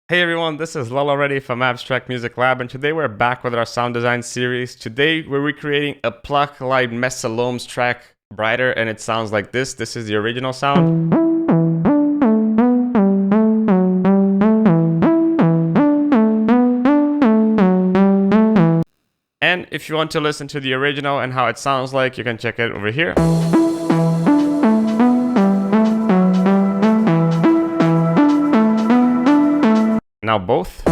Hey everyone, this is Lol already from Abstrakt Music Lab, and today we're back with our sound design series. Today we're recreating a pluck like Mees Salome's track Brighter, and it sounds like this. This is the original sound. And if you want to listen to the original and how it sounds like, you can check it over here. Now both.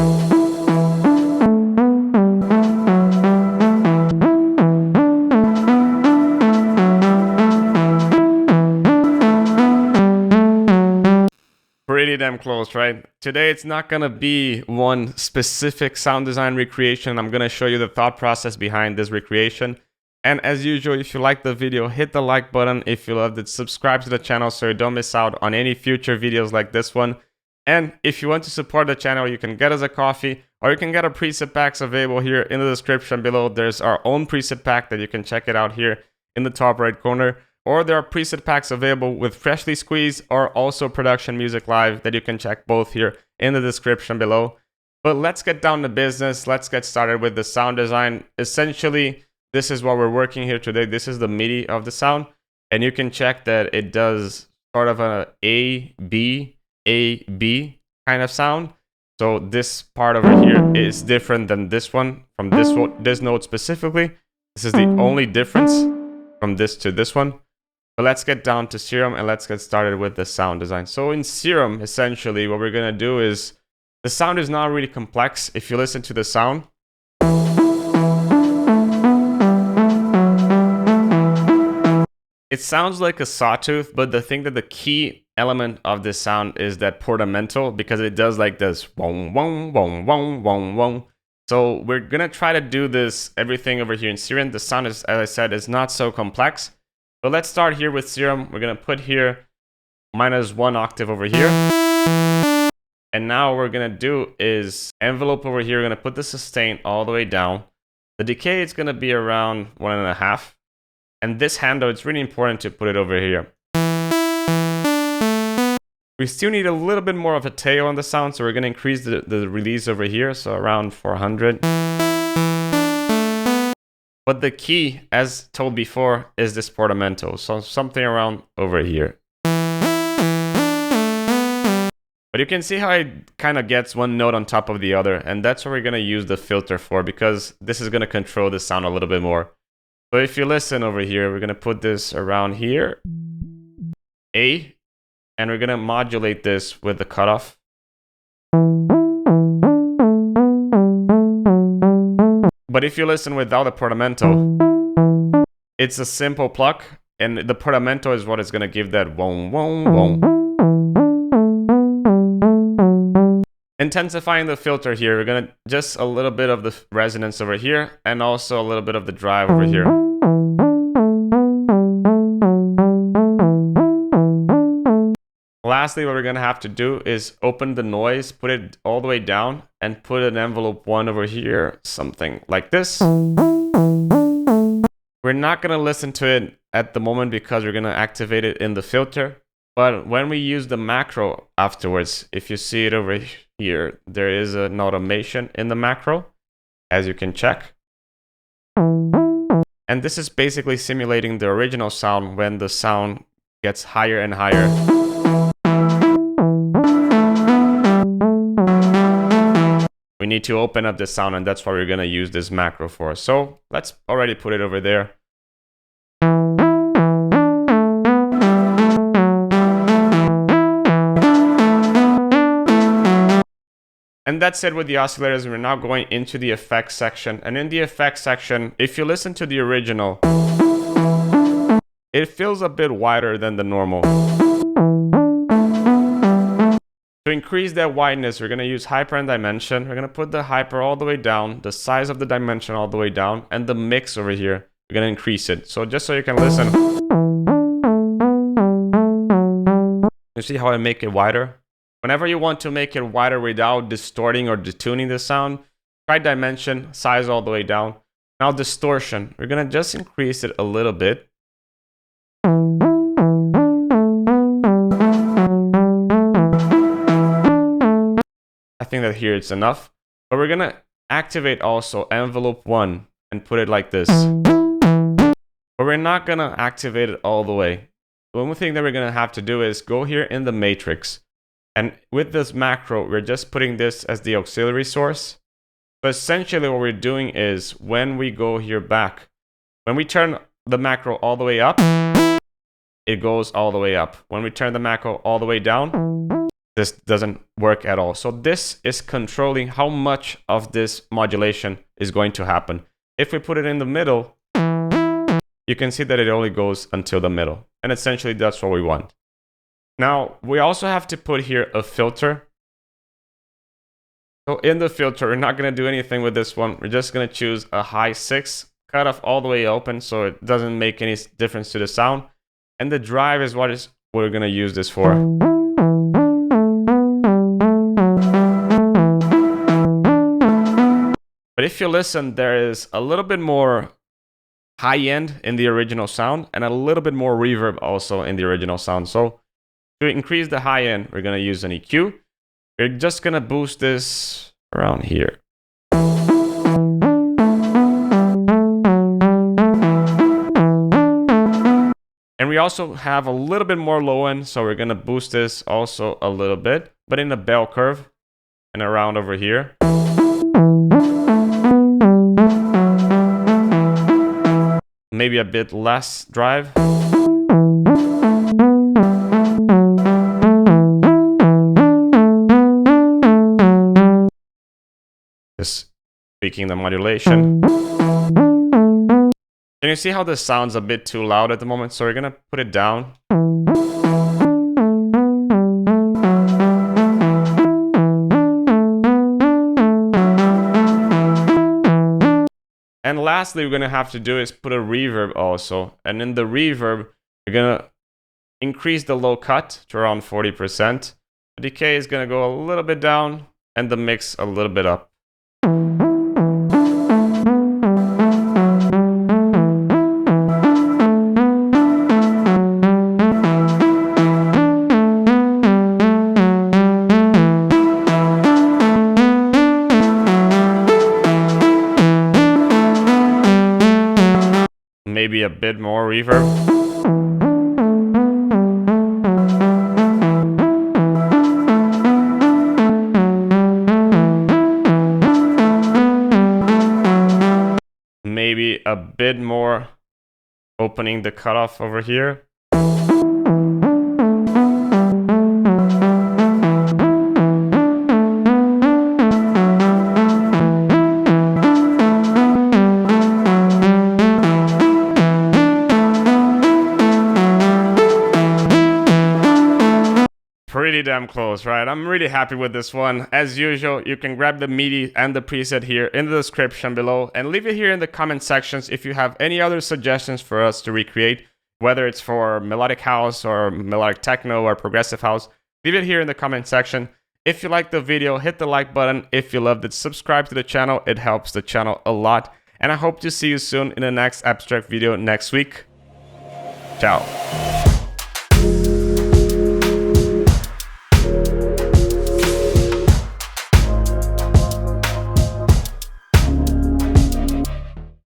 Pretty damn close, right? Today it's not gonna be one specific sound design recreation. I'm gonna show you the thought process behind this recreation. And as usual, if you like the video, hit the like button. If you loved it, subscribe to the channel so you don't miss out on any future videos like this one. And if you want to support the channel, you can get us a coffee, or you can get our preset packs available here in the description below. There's our own preset pack that you can check it out here in the top right corner. Or there are preset packs available with Freshly Squeezed or also Production Music Live that you can check both here in the description below. But let's get down to business. Let's get started with the sound design. Essentially, this is what we're working here today. This is the MIDI of the sound. And you can check that it does sort of an A, B kind of sound. So this part over here is different than this one from this note specifically. This is the only difference from this to this one. But let's get down to Serum and let's get started with the sound design. So in Serum, essentially what we're gonna do is, the sound is not really complex. If you listen to the sound, it sounds like a sawtooth, but the key element of this sound is that portamento, because it does like this wong wong wong wong wong wong. So we're gonna try to do this everything over here in Serum. The sound is, as I said, is not so complex. But let's start here with Serum. We're gonna put here -1 octave over here. And now what we're gonna do is envelope over here. We're gonna put the sustain all the way down. The decay is gonna be around 1.5. And this handle, it's really important to put it over here. We still need a little bit more of a tail on the sound, so we're gonna increase the release over here, so around 400. But the key, as told before, is this portamento, so something around over here. But you can see how it kind of gets one note on top of the other, and that's what we're gonna use the filter for, because this is gonna control the sound a little bit more. So if you listen over here, we're gonna put this around here, A, and we're gonna modulate this with the cutoff. But if you listen without the portamento, it's a simple pluck, and the portamento is what is gonna give that wong wong wong. Intensifying the filter here, we're gonna just a little bit of the resonance over here, and also a little bit of the drive over here. Lastly, what we're gonna have to do is open the noise, put it all the way down, and put an envelope 1 over here, something like this. We're not gonna listen to it at the moment because we're gonna activate it in the filter. But when we use the macro afterwards, if you see it over here, there is an automation in the macro, as you can check. And this is basically simulating the original sound when the sound gets higher and higher. We need to open up the sound, and that's what we're gonna use this macro for. So let's already put it over there. And that's it with the oscillators. We're now going into the effects section. And in the effects section, if you listen to the original, it feels a bit wider than the normal. To increase that wideness, we're going to use hyper and dimension. We're going to put the hyper all the way down, the size of the dimension all the way down, and the mix over here, we're going to increase it. So just so you can listen. You see how I make it wider? Whenever you want to make it wider without distorting or detuning the sound, try dimension, size all the way down. Now distortion, we're going to just increase it a little bit. think that here it's enough. But we're gonna activate also envelope 1 and put it like this. But we're not gonna activate it all the way. The one thing that we're gonna have to do is go here in the matrix. And with this macro, we're just putting this as the auxiliary source. So essentially what we're doing is when we go here back, when we turn the macro all the way up, it goes all the way up. When we turn the macro all the way down, this doesn't work at all. So this is controlling how much of this modulation is going to happen. If we put it in the middle, you can see that it only goes until the middle. And essentially that's what we want. Now, we also have to put here a filter. So in the filter, we're not going to do anything with this one. We're just going to choose a high 6, cut off all the way open so it doesn't make any difference to the sound. And the drive is what we're going to use this for. But if you listen, there is a little bit more high end in the original sound and a little bit more reverb also in the original sound. So to increase the high end, we're going to use an EQ. We're just going to boost this around here. And we also have a little bit more low end, so we're going to boost this also a little bit, but in a bell curve and around over here. Maybe a bit less drive. Just tweaking the modulation. Can you see how this sounds a bit too loud at the moment? So we're gonna put it down. And lastly, we're gonna have to do is put a reverb also. And in the reverb, we're gonna increase the low cut to around 40%. The decay is gonna go a little bit down and the mix a little bit up. Maybe a bit more reverb. Maybe a bit more opening the cutoff over here. Pretty damn close, right? I'm really happy with this one. As usual, you can grab the MIDI and the preset here in the description below and leave it here in the comment sections if you have any other suggestions for us to recreate, whether it's for melodic house or melodic techno or progressive house. Leave it here in the comment section. If you liked the video, hit the like button. If you loved it, subscribe to the channel. It helps the channel a lot. And I hope to see you soon in the next Abstrakt video next week. Ciao.